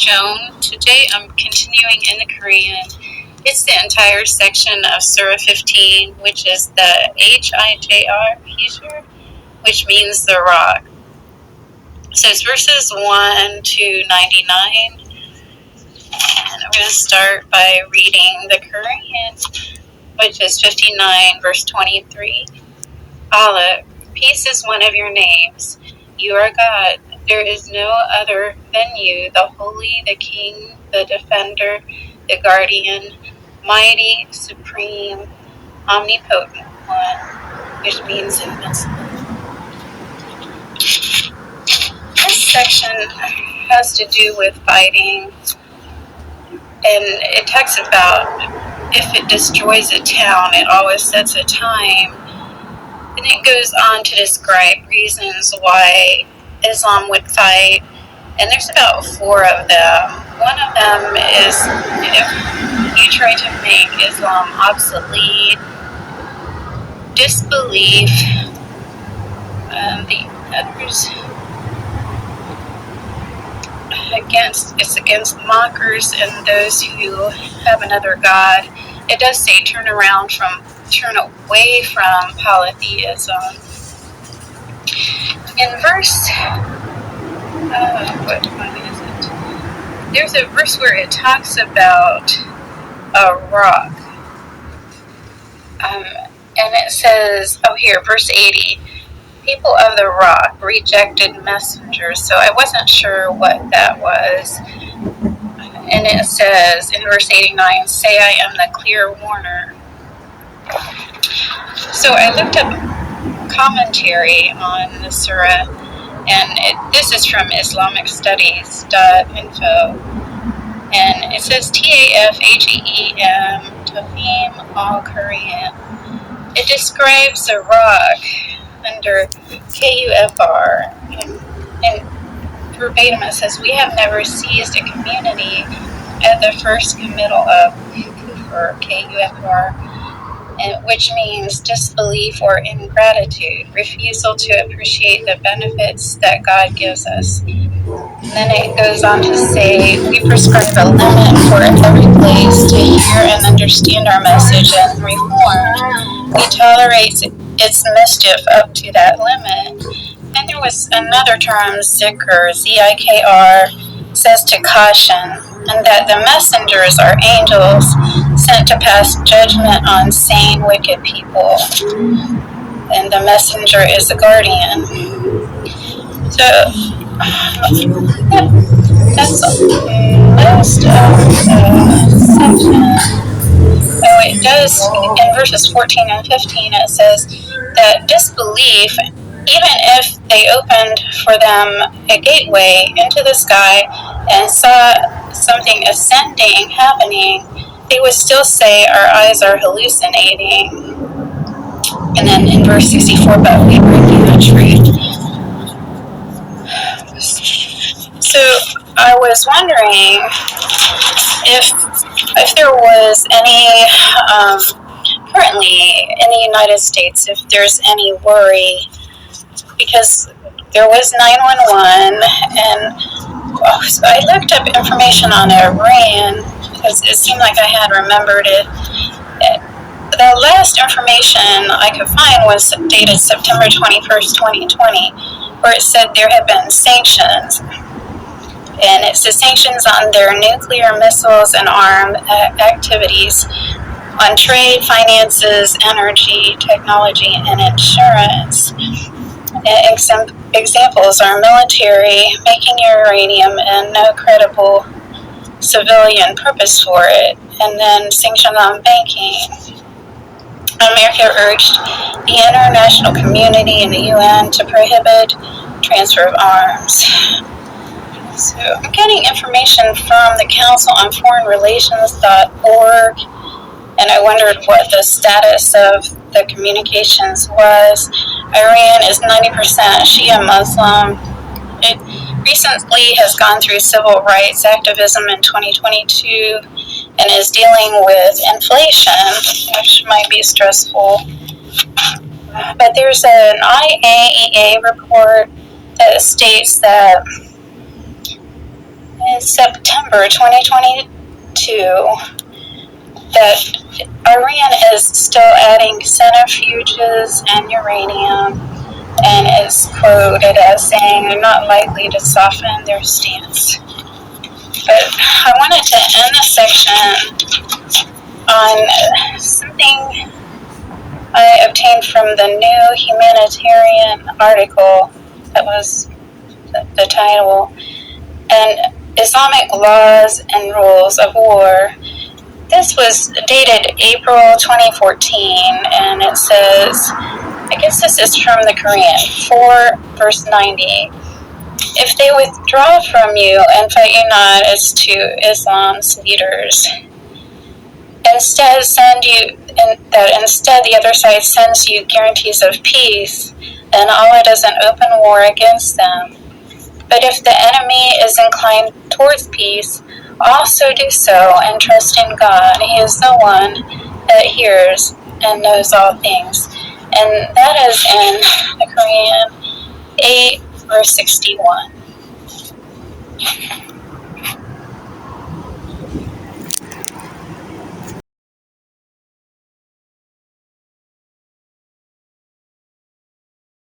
shown. Today I'm continuing in the Korean. It's the entire section of Sura 15, which is the Hijr, which means the rock. So it's verses 1 to 99. And I'm going to start by reading the Korean, which is 59, verse 23. Allah, peace is one of your names. You are God. There is no other than you, the Holy, the King, the Defender, the Guardian, Mighty, Supreme, Omnipotent One, which means invincible. This section has to do with fighting, and it talks about if it destroys a town, it always sets a time. And it goes on to describe reasons why Islam would fight, and there's about 4 of them. One of them is if you try to make Islam obsolete, disbelief, the others against mockers and those who have another god. It does say turn away from polytheism. In verse, what is it? There's a verse where it talks about a rock. And it says, verse 80, people of the rock rejected messengers. So I wasn't sure what that was. And it says in verse 89, say I am the clear warner. So I looked up commentary on the surah, and this is from islamicstudies.info, and it says TAFHEEM, Tafim al-Korean. It describes a rock under KUFR, and verbatim it says, we have never seized a community at the first committal of kufr, KUFR, which means disbelief or ingratitude, refusal to appreciate the benefits that God gives us. And then it goes on to say, we prescribe a limit for every place to hear and understand our message and reform. We tolerate its mischief up to that limit. And there was another term, zikr, Z-I-K-R, says to caution, and that the messengers are angels sent to pass judgment on sane, wicked people. And the messenger is the guardian. So, that's most of the section. Oh, it does, in verses 14 and 15, it says that disbelief, even if they opened for them a gateway into the sky and saw something ascending, happening, they would still say, our eyes are hallucinating. And then in verse 64, but we renew the truth. So I was wondering if there was any, currently in the United States, if there's any worry, because there was 911, and so I looked up information on Iran, because it seemed like I had remembered it. The last information I could find was dated September 21st, 2020, where it said there had been sanctions. And it says sanctions on their nuclear missiles and armed activities, on trade, finances, energy, technology, and insurance. Examples are military, making uranium, and no credible civilian purpose for it, and then sanctions on banking. America urged the international community and the UN to prohibit transfer of arms. So I'm getting information from the Council on Foreign Relations.org, and I wondered what the status of the communications was. Iran is 90% Shia Muslim. It recently has gone through civil rights activism in 2022 and is dealing with inflation, which might be stressful. But there's an IAEA report that states that in September 2022 that Iran is still adding centrifuges and uranium, and is quoted as saying they're not likely to soften their stance. But I wanted to end this section on something I obtained from the New Humanitarian article that was the title, and Islamic Laws and Rules of War. This was dated April 2014, and it says, I guess this is from the Quran, 4 verse 90. If they withdraw from you and fight you not as to Islam's leaders, instead the other side sends you guarantees of peace, and Allah does an open war against them. But if the enemy is inclined towards peace, also do so and trust in God. He is the one that hears and knows all things. And that is in the Quran 8 verse 61.